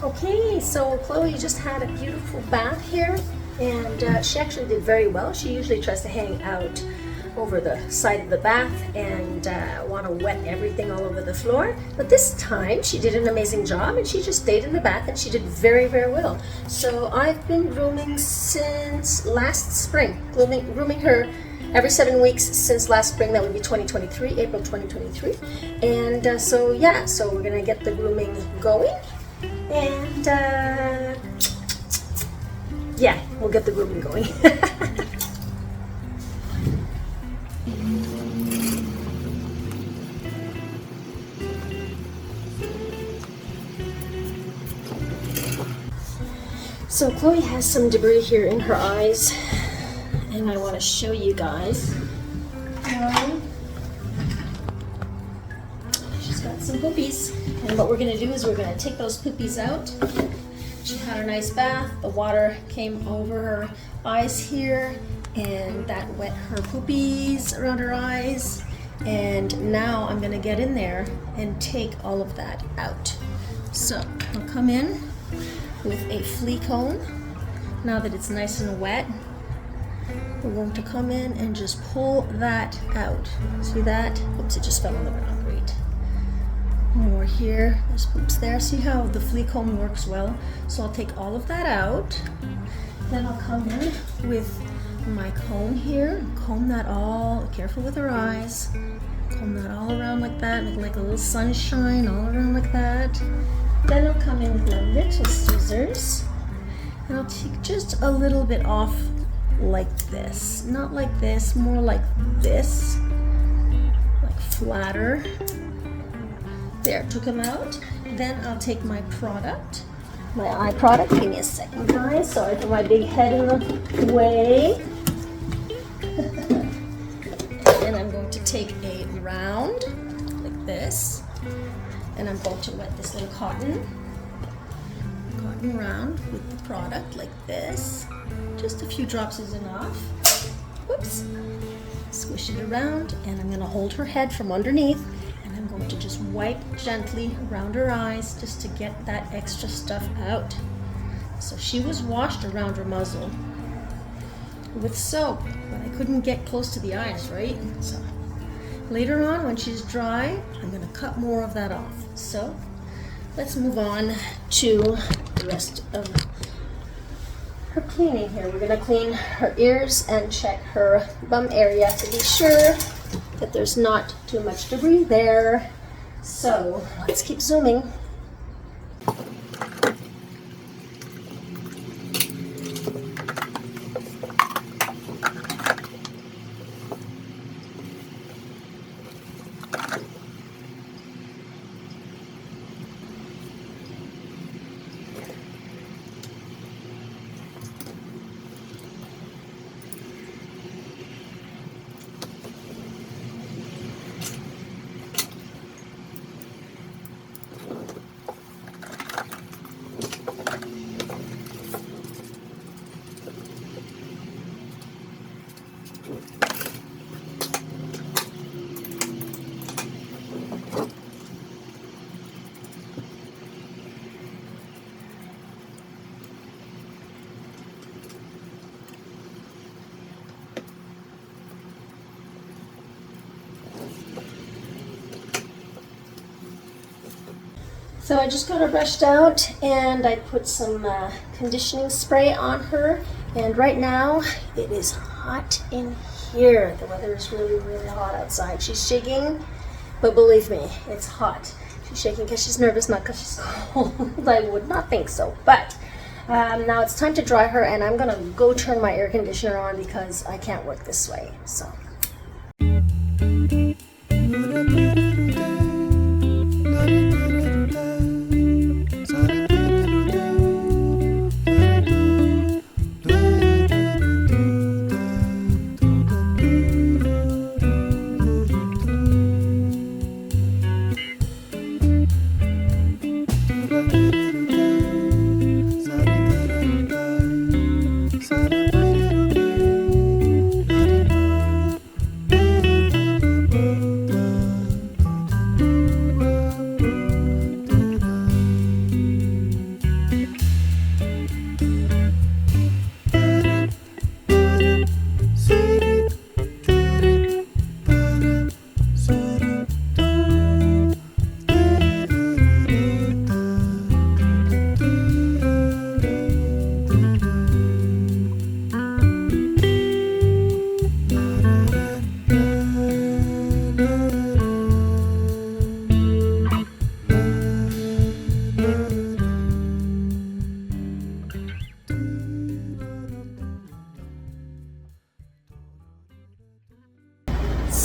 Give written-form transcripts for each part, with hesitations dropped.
Okay, so Chloe just had a beautiful bath here, and she actually did very well. She usually tries to hang out over the side of the bath and want to wet everything all over the floor. But this time she did an amazing job, and she just stayed in the bath and she did very, very well. So I've been grooming since last spring, grooming her every 7 weeks since last spring. That would be 2023, April 2023. And so yeah, so we're gonna get the grooming going. And yeah, we'll get the grooming going. So Chloe has some debris here in her eyes, and I want to show you guys. She's got some poopies, and what we're going to do is we're going to take those poopies out. She had a nice bath. The water came over her eyes here, and that wet her poopies around her eyes. And now I'm going to get in there and take all of that out. So I'll come in with a flea comb. Now that it's nice and wet, we're going to come in and just pull that out. See that? Oops, it just fell on the ground. Great. More here. There's poops there. See how the flea comb works well? So I'll take all of that out. Then I'll come in with my comb here and comb that all, careful with her eyes. Comb that all around like that, make like a little sunshine all around like that. Then I'll come in with my little scissors and I'll take just a little bit off like this. Not like this, more like this. Like flatter. There, took them out. Then I'll take my product, my eye product. Give me a second, guys. Sorry for my big head in the way. And I'm going to take a round like this. And I'm going to wet this little cotton round with the product like this. Just a few drops is enough. Whoops. Squish it around, and I'm going to hold her head from underneath, and I'm going to just wipe gently around her eyes just to get that extra stuff out. So she was washed around her muzzle with soap, but I couldn't get close to the eyes, right? So later on, when she's dry, I'm going to cut more of that off. So let's move on to the rest of her cleaning here. We're going to clean her ears and check her bum area to be sure that there's not too much debris there. So let's keep zooming. So I just got her brushed out, and I put some conditioning spray on her, and right now it is hot in here. The weather is really, really hot outside. She's shaking, but believe me, it's hot. She's shaking because she's nervous, not because she's cold. I would not think so, but now it's time to dry her, and I'm gonna go turn my air conditioner on because I can't work this way. So.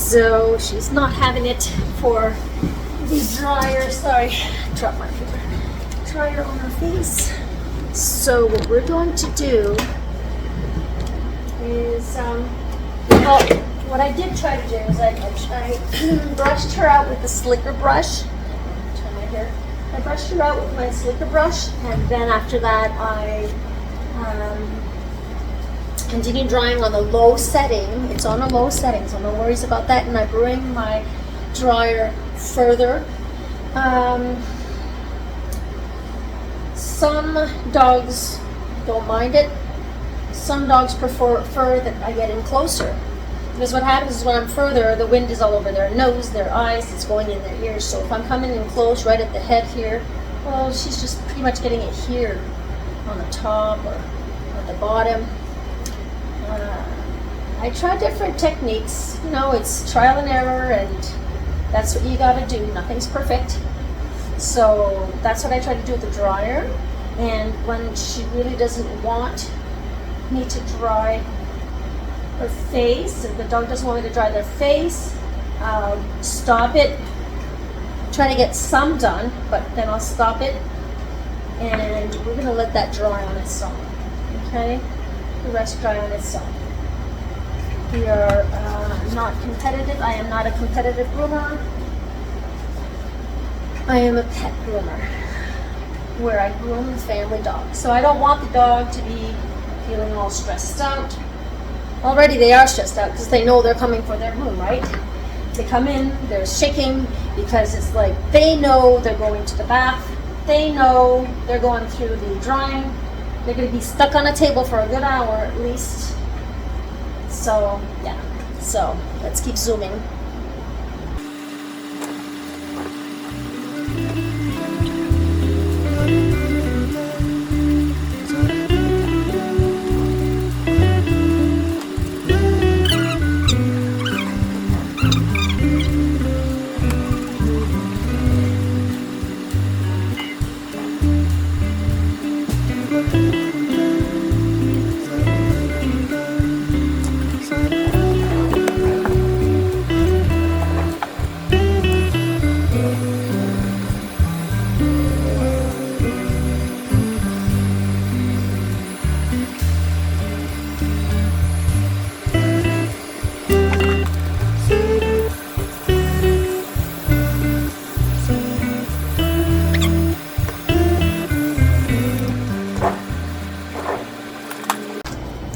So she's not having it for the dryer. Sorry, drop my paper. Dryer on her face. So what we're going to do is, well, what I did try to do is I brushed her out with the slicker brush. Turn my hair. I brushed her out with my slicker brush, and then after that I continued drying on the low setting. It's on a low setting, so no worries about that. And I bring my dryer further. Some dogs don't mind it. Some dogs prefer that I get in closer. Because what happens is when I'm further, the wind is all over their nose, their eyes, it's going in their ears. So if I'm coming in close right at the head here, well, she's just pretty much getting it here on the top or at the bottom. I try different techniques. You know, it's trial and error, and that's what you gotta do. Nothing's perfect. So that's what I try to do with the dryer. And when she really doesn't want me to dry her face, if the dog doesn't want me to dry their face, I'll stop it. Try to get some done, but then I'll stop it. And we're gonna let that dry on its own. Okay? The rest dry on its own. We are not competitive. I am not a competitive groomer. I am a pet groomer, where I groom the family dog. So I don't want the dog to be feeling all stressed out. Already they are stressed out because they know they're coming for their groom, right? They come in, they're shaking because it's like they know they're going to the bath. They know they're going through the drying. They're going to be stuck on a table for a good hour at least. So, yeah. So, let's keep zooming.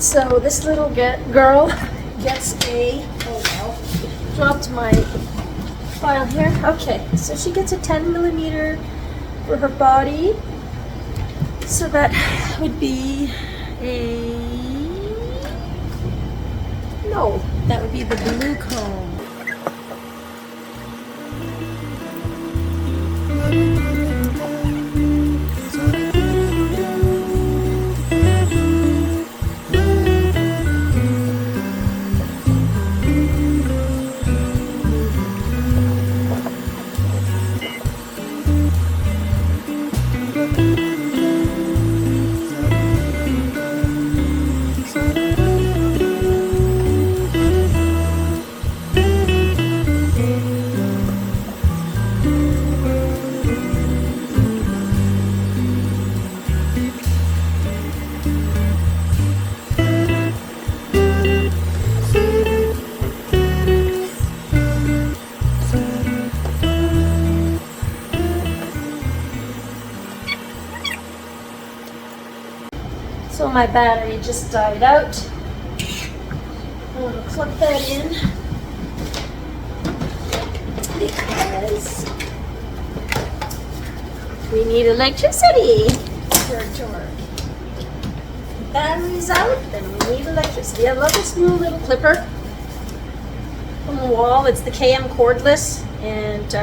So this little girl gets a, oh wow, dropped my file here. Okay, so she gets a 10 millimeter for her body. So that would be a, no, that would be the blue comb. So my battery just died out. I'm going to plug that in because we need electricity for it to work. The battery's out, then we need electricity. I love this new little clipper from the wall. It's the KM cordless, and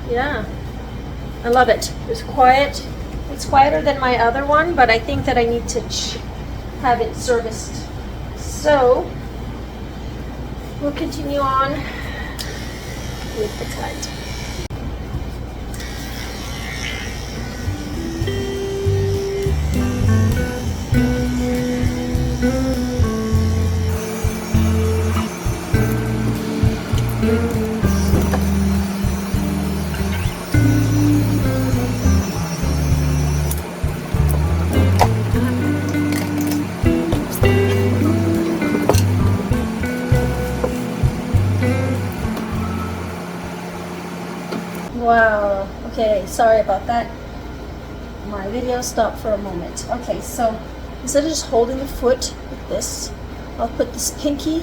yeah, I love it. It's quiet. It's quieter than my other one, but I think that I need to have it serviced. So we'll continue on with the cut. Okay, sorry about that. My video stopped for a moment. Okay, so instead of just holding the foot like this, I'll put this pinky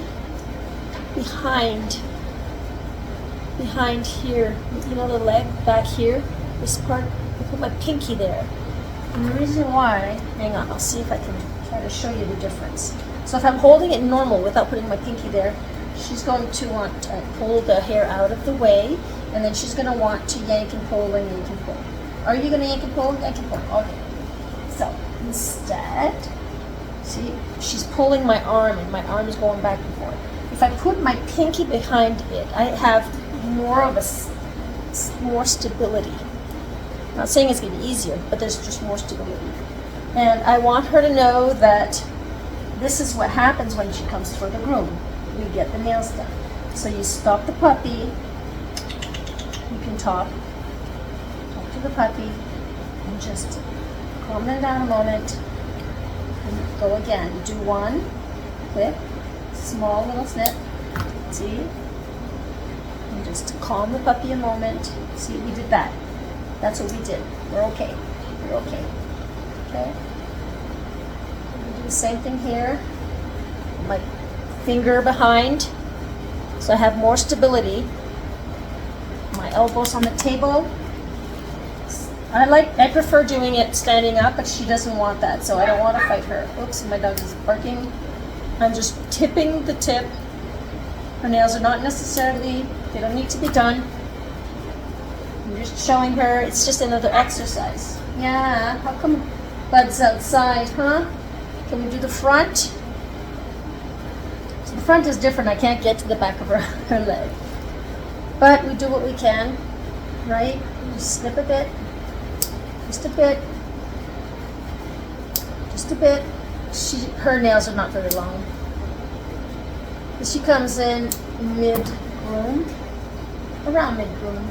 behind here. You know, the leg back here, this part. I put my pinky there. And the reason why, hang on, I'll see if I can try to show you the difference. So if I'm holding it normal without putting my pinky there, she's going to want to pull the hair out of the way, and then she's going to want to yank and pull and yank and pull. Are you going to yank and pull? Yank and pull. Okay. So instead, see, she's pulling my arm, and my arm is going back and forth. If I put my pinky behind it, I have more stability. I'm not saying it's going to be easier, but there's just more stability. And I want her to know that this is what happens when she comes for the groom. We get the nails done. So you stop the puppy. You can talk to the puppy, and just calm them down a moment. And go again. Do one clip, small little snip. See? And just calm the puppy a moment. See, we did that. That's what we did. We're okay. We're okay. Okay? We do the same thing here. My finger behind, so I have more stability. My elbows on the table. I prefer doing it standing up, but she doesn't want that, so I don't want to fight her. Oops, my dog is barking. I'm just tipping the tip. Her nails are not necessarily, they don't need to be done. I'm just showing her, it's just another exercise. Yeah, how come Bud's outside, huh? Can we do the front? So the front is different. I can't get to the back of her leg. But we do what we can, right? Just snip a bit. Just a bit. Just a bit. Her nails are not very long. She comes in mid-groom, around mid-groom.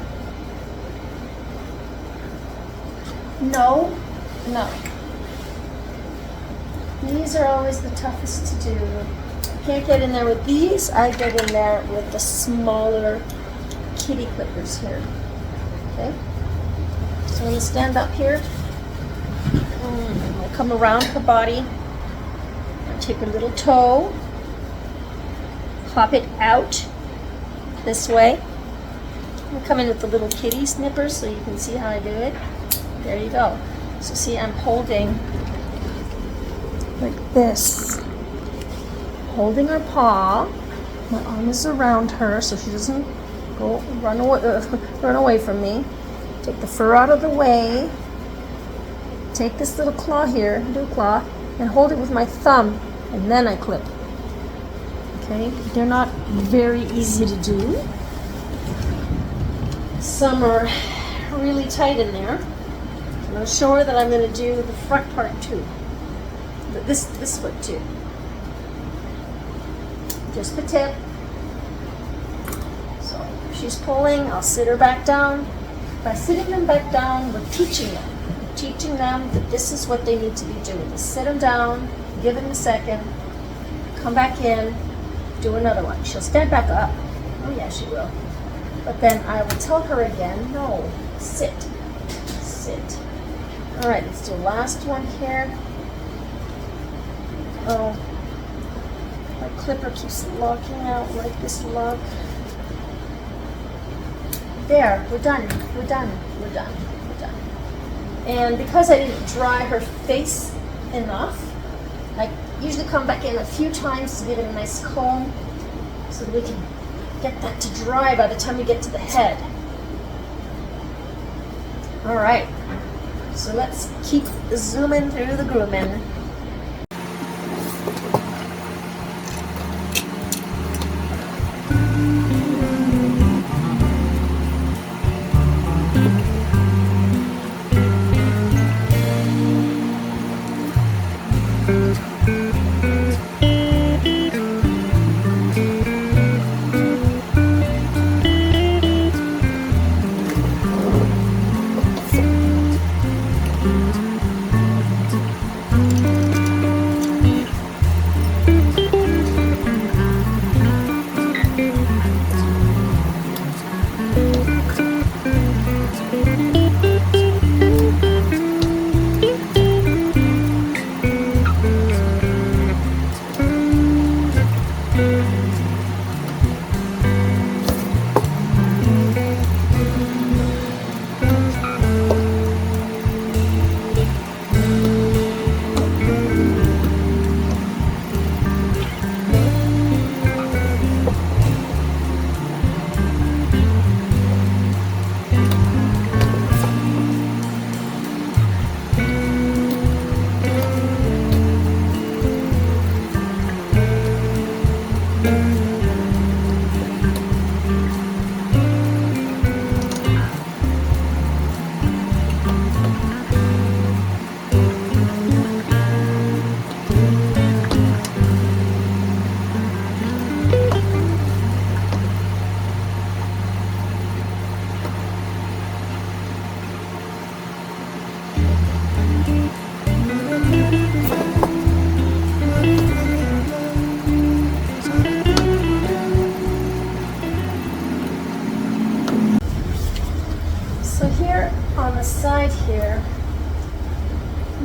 No. These are always the toughest to do. I can't get in there with these. I get in there with the smaller kitty clippers here. Okay? So when you stand up here, I come around her body. I take her little toe, pop it out this way. I come in with the little kitty snippers so you can see how I do it. There you go. So see, I'm holding like this. Holding her paw. My arm is around her so she doesn't go run away from me. Take the fur out of the way. Take this little claw here, do a claw, and hold it with my thumb, and then I clip. Okay? They're not very easy to do. Some are really tight in there. I'm going to show her that I'm going to do the front part too. This foot too. Just the tip. So if she's pulling, I'll sit her back down. By sitting them back down, we're teaching them. We're teaching them that this is what they need to be doing. Just sit them down, give them a second, come back in, do another one. She'll stand back up. Oh yeah, she will. But then I will tell her again, no, sit, sit. All right, let's do the last one here. Oh, my clipper keeps locking out like this lock. There, we're done, we're done, we're done, we're done. And because I didn't dry her face enough, I usually come back in a few times to give it a nice comb so that we can get that to dry by the time we get to the head. All right, so let's keep zooming through the grooming.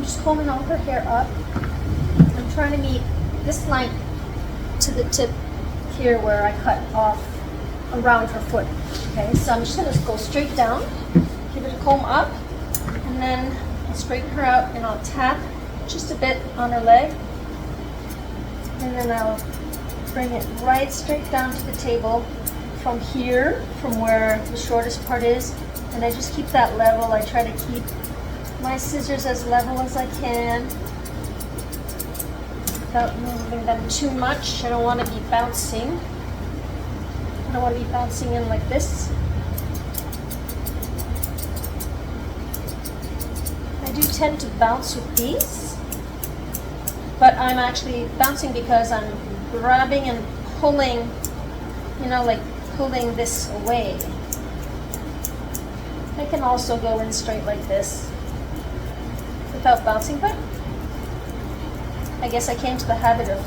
just combing all her hair up. I'm trying to meet this length to the tip here where I cut off around her foot. Okay, so I'm just going to go straight down, give it a comb up, and then I'll straighten her out and I'll tap just a bit on her leg. And then I'll bring it right straight down to the table from here, from where the shortest part is. And I just keep that level. I try to keep my scissors as level as I can without moving them too much. I don't want to be bouncing. I don't want to be bouncing in like this. I do tend to bounce with these, but I'm actually bouncing because I'm grabbing and pulling, you know, like pulling this away. I can also go in straight like this without bouncing, but I guess I came to the habit of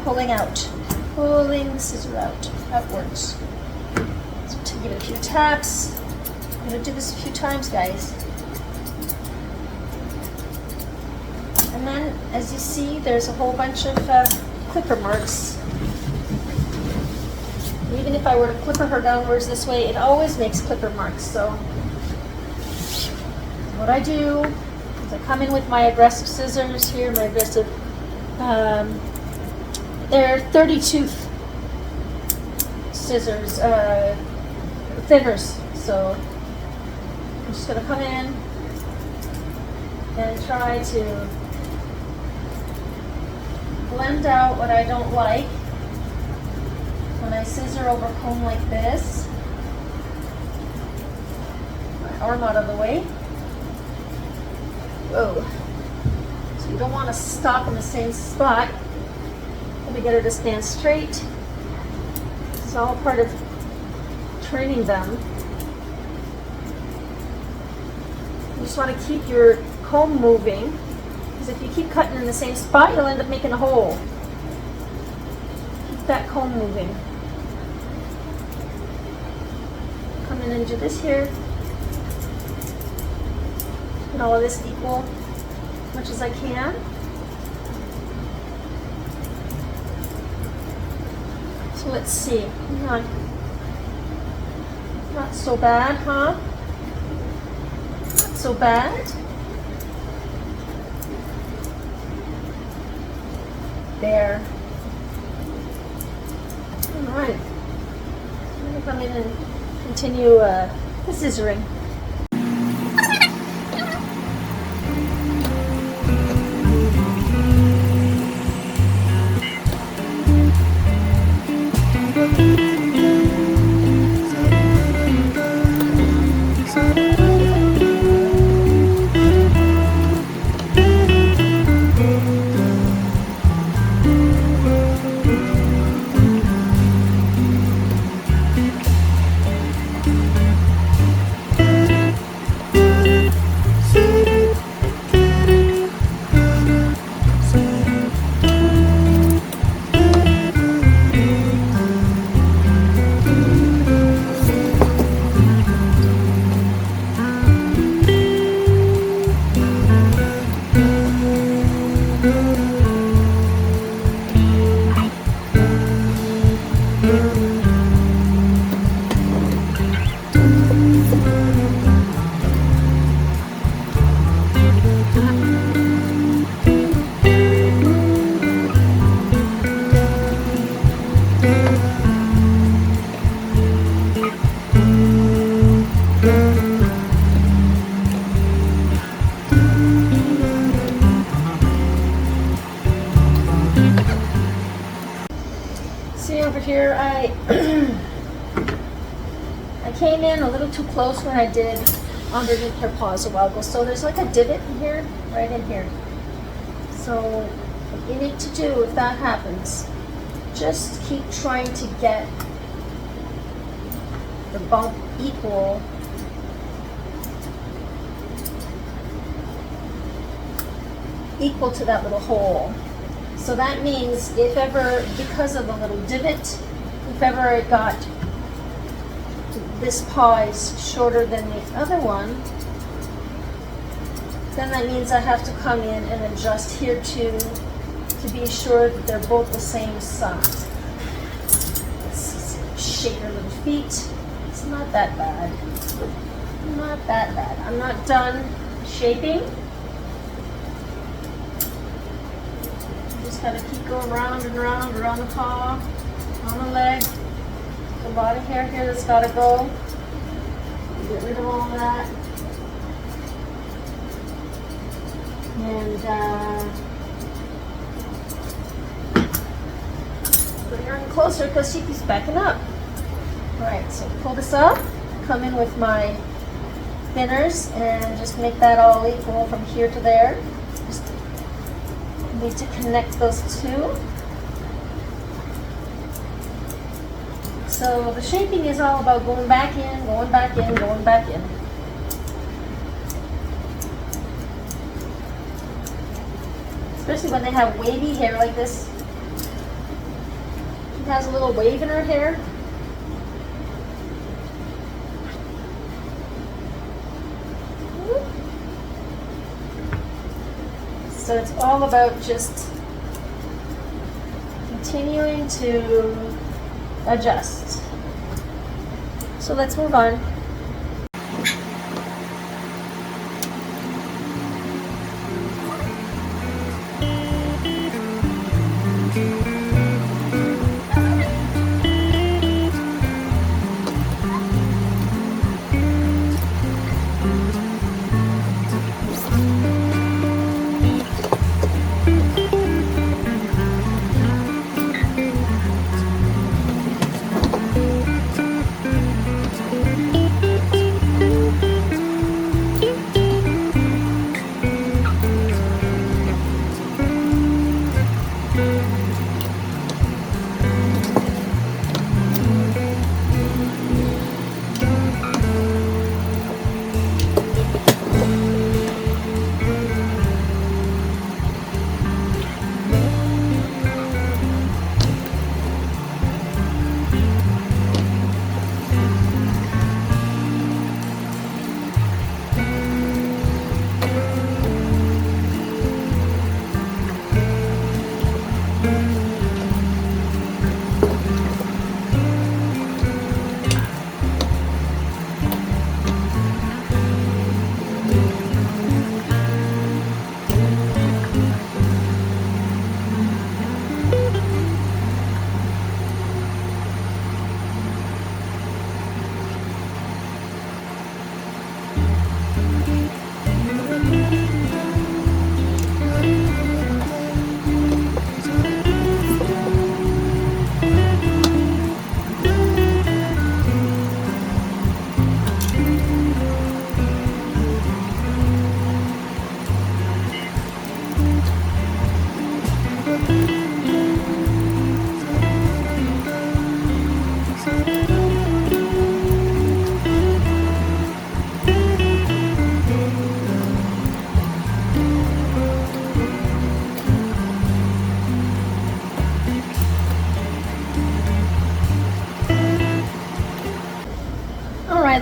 pulling the scissor outwards. So to give it a few taps. I'm going to do this a few times, guys. And then, as you see, there's a whole bunch of clipper marks. Even if I were to clipper her downwards this way, it always makes clipper marks. So what I do is I come in with my aggressive scissors here, my aggressive, they're 30-tooth scissors, thinners. So I'm just going to come in and try to blend out what I don't like. When I scissor over comb like this, my arm out of the way. Whoa. So you don't want to stop in the same spot. Let me get her to stand straight. It's all part of training them. You just want to keep your comb moving, because if you keep cutting in the same spot, you'll end up making a hole. Keep that comb moving. Come in and do this here. Get all of this equal as much as I can. So let's see. Not so bad, huh? Not so bad. There. All right. I'm going to come in and continue the scissoring. See over here, I came in a little too close when I did underneath her paws a while ago. So there's like a divot in here, right in here. So what you need to do if that happens, just keep trying to get the bump equal to that little hole. So that means if ever, because of the little divot, if ever it got, this paw is shorter than the other one, then that means I have to come in and adjust here too to be sure that they're both the same size. Let's shape her little feet. It's not that bad. Not that bad. I'm not done shaping. Just gotta keep going round and round around the paw, on the leg. A lot of hair here that's gotta go. Get rid of all that. And bring her in closer because she keeps backing up. Alright, so pull this up, come in with my thinners and just make that all equal from here to there. Just need to connect those two. So the shaping is all about going back in, going back in, going back in. Especially when they have wavy hair like this. She has a little wave in her hair. So it's all about just continuing to adjust. So let's move on.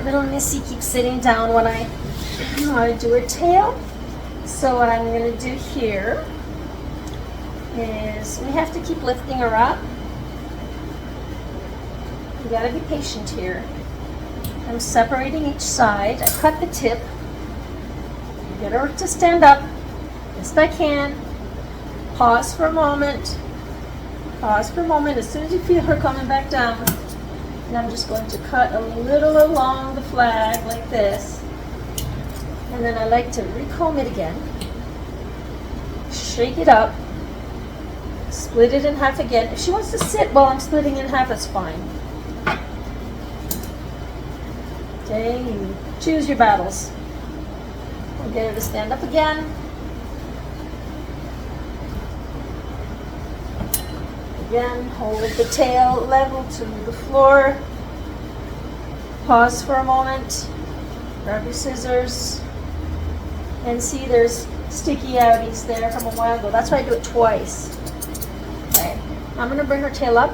Little Missy keeps sitting down when I want to do her tail. So what I'm going to do here is we have to keep lifting her up. You got to be patient here. I'm separating each side. I cut the tip. Get her to stand up best I can. Pause for a moment. Pause for a moment. As soon as you feel her coming back down, and I'm just going to cut a little along the flag like this. And then I like to recomb it again. Shake it up. Split it in half again. If she wants to sit while I'm splitting in half, that's fine. Okay, you choose your battles. I'll get her to stand up again. Again, hold the tail level to the floor. Pause for a moment. Grab your scissors. And see there's sticky outies there from a while ago. That's why I do it twice. Okay, I'm going to bring her tail up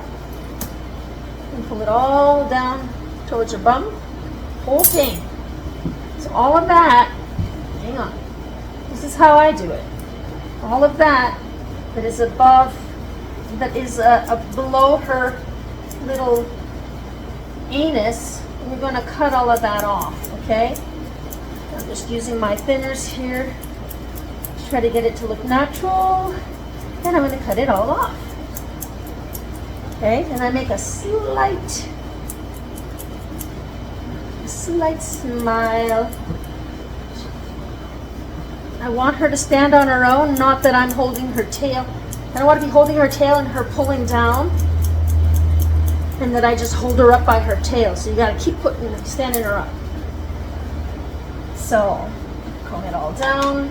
and pull it all down towards her bum. Whole thing. So all of that, hang on, is This is how I do it. All of that is above, that is below her little anus, we're going to cut all of that off, okay? I'm just using my thinners here to try to get it to look natural, and I'm going to cut it all off. Okay, and I make a slight smile. I want her to stand on her own, not that I'm holding her tail. I don't want to be holding her tail and her pulling down, and that I just hold her up by her tail. So you got to keep standing her up. So, comb it all down.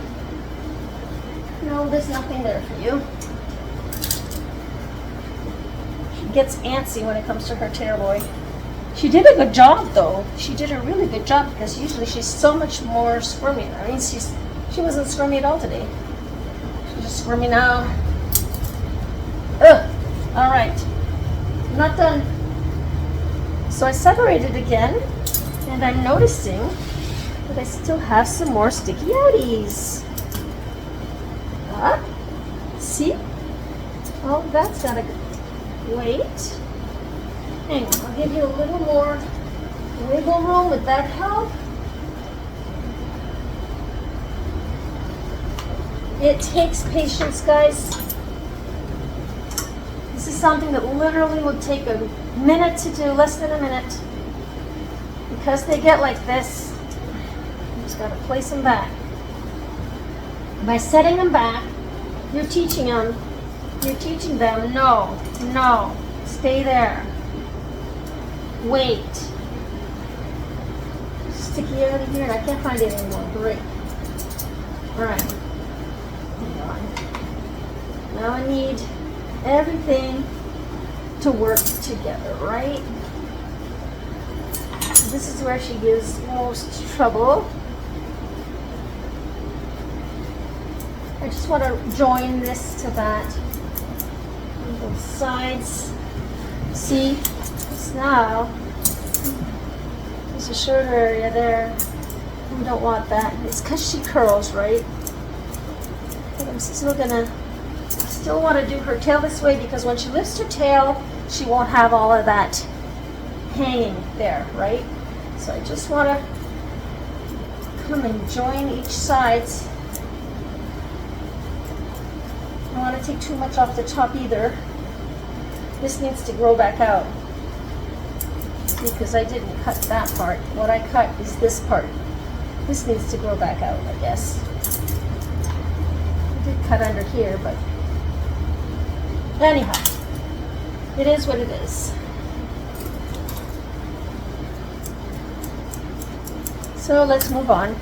No, there's nothing there for you. She gets antsy when it comes to her tail, boy. She did a good job, though. She did a really good job, because usually she's so much more squirmy. I mean, she wasn't squirmy at all today. She's just squirmy now. Ugh. All right. I'm not done. So I separated again, and I'm noticing that I still have some more sticky outies. See? Oh, that's gotta wait. Hang on, I'll give you a little more wiggle room. Would that help? It takes patience, guys. This is something that literally would take a minute to do, less than a minute. Because they get like this, you just gotta place them back. By setting them back, you're teaching them, no, stay there. Wait. Sticky out of here, and I can't find it anymore. Great. Alright. Hang on. Now I need everything to work together, right? This is where she gives most trouble. I just want to join this to that on both sides. See, it's now, there's a shorter area there. We don't want that. It's because she curls, right? But I'm still want to do her tail this way, because when she lifts her tail, she won't have all of that hanging there, right? So I just want to come and join each side. I don't want to take too much off the top either. This needs to grow back out. Because I didn't cut that part. What I cut is this part. This needs to grow back out, I guess. I did cut under here, but anyhow, it is what it is. So let's move on.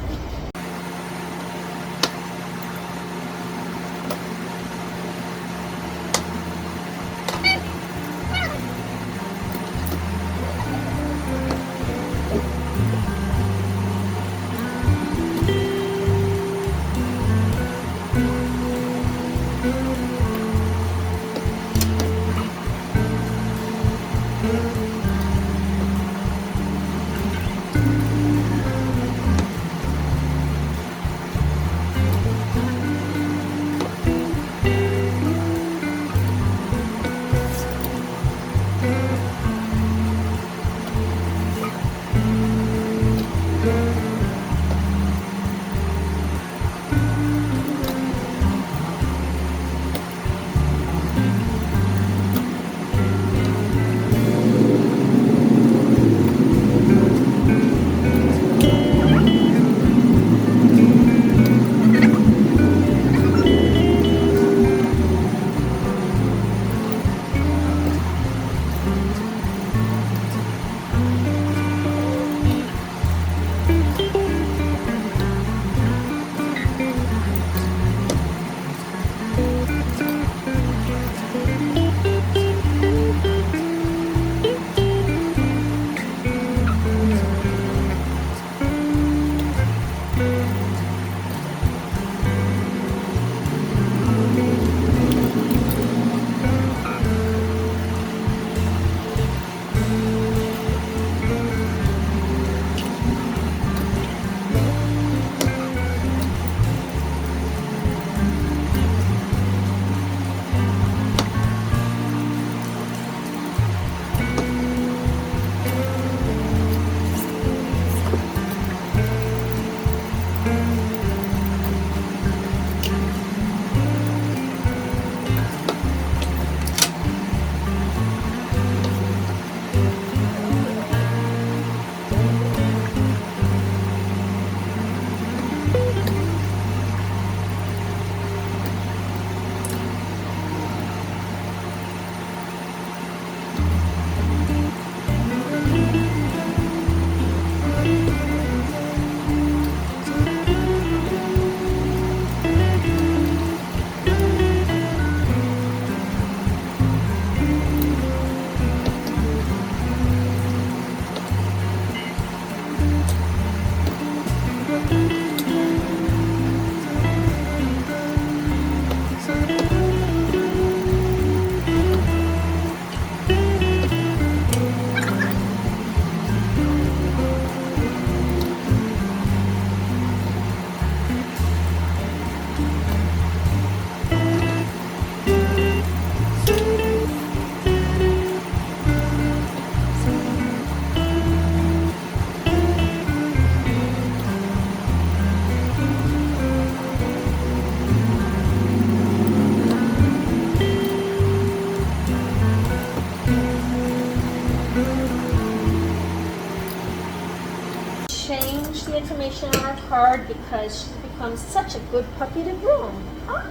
information on her card because she's become such a good puppy to groom. Huh?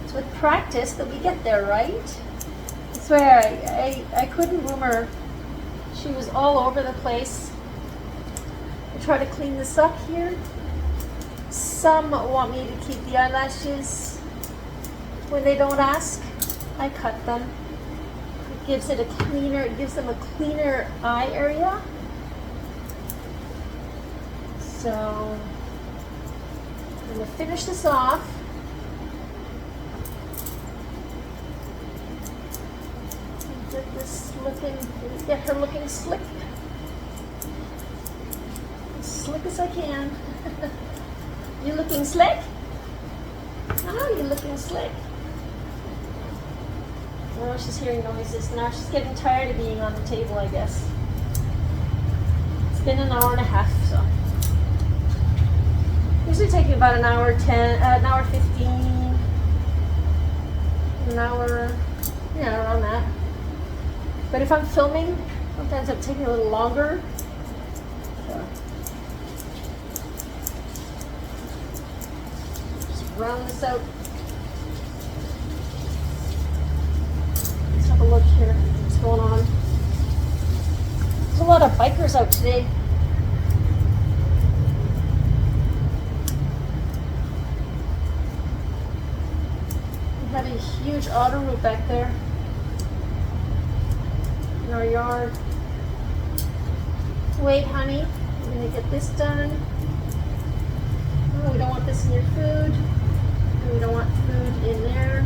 It's with practice that we get there, right? I swear, I couldn't groom her. She was all over the place. I try to clean this up here. Some want me to keep the eyelashes. When they don't ask, I cut them. It gives them a cleaner eye area. So I'm going to finish this off. Get her looking slick. As slick as I can. You looking slick? Oh, you looking slick. Oh, she's hearing noises. Now she's getting tired of being on the table, I guess. It's been an hour and a half, so. Usually take me about an hour 10, an hour 15, an hour, yeah, around that. But if I'm filming, sometimes it'll take me a little longer. So. Just round this out. Let's have a look here. What's going on? There's a lot of bikers out today. We have a huge auto route back there in our yard. Wait, honey, we're gonna get this done. Oh, we don't want this in your food. And we don't want food in there.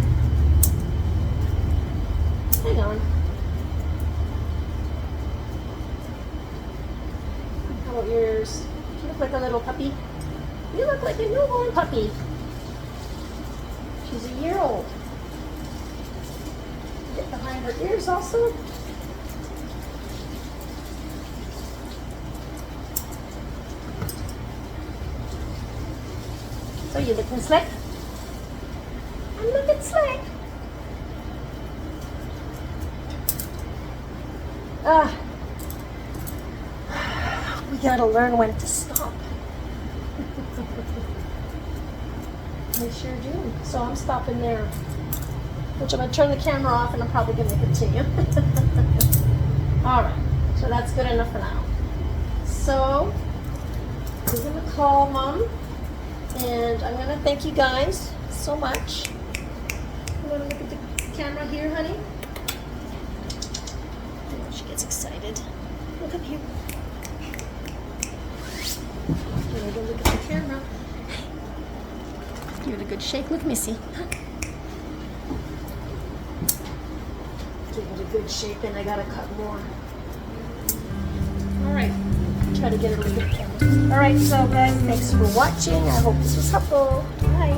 Hang on. How about yours? You look like a little puppy. You look like a newborn puppy. She's a year old. Get behind her ears also. So you looking slick? I'm looking slick. We gotta learn when to stop. We sure do. So I'm stopping there. Which I'm gonna turn the camera off and I'm probably gonna continue. Alright, so that's good enough for now. So we're gonna call Mom. And I'm going to thank you guys so much. You want to look at the camera here, honey? Oh, she gets excited. Look up here. You want to look at the camera? Give it a good shake. Look, Missy. Give it a good shake, and I got to cut more. All right. Try to get it a little bit camera. Alright, so guys, thanks for watching. I hope this was helpful. Bye.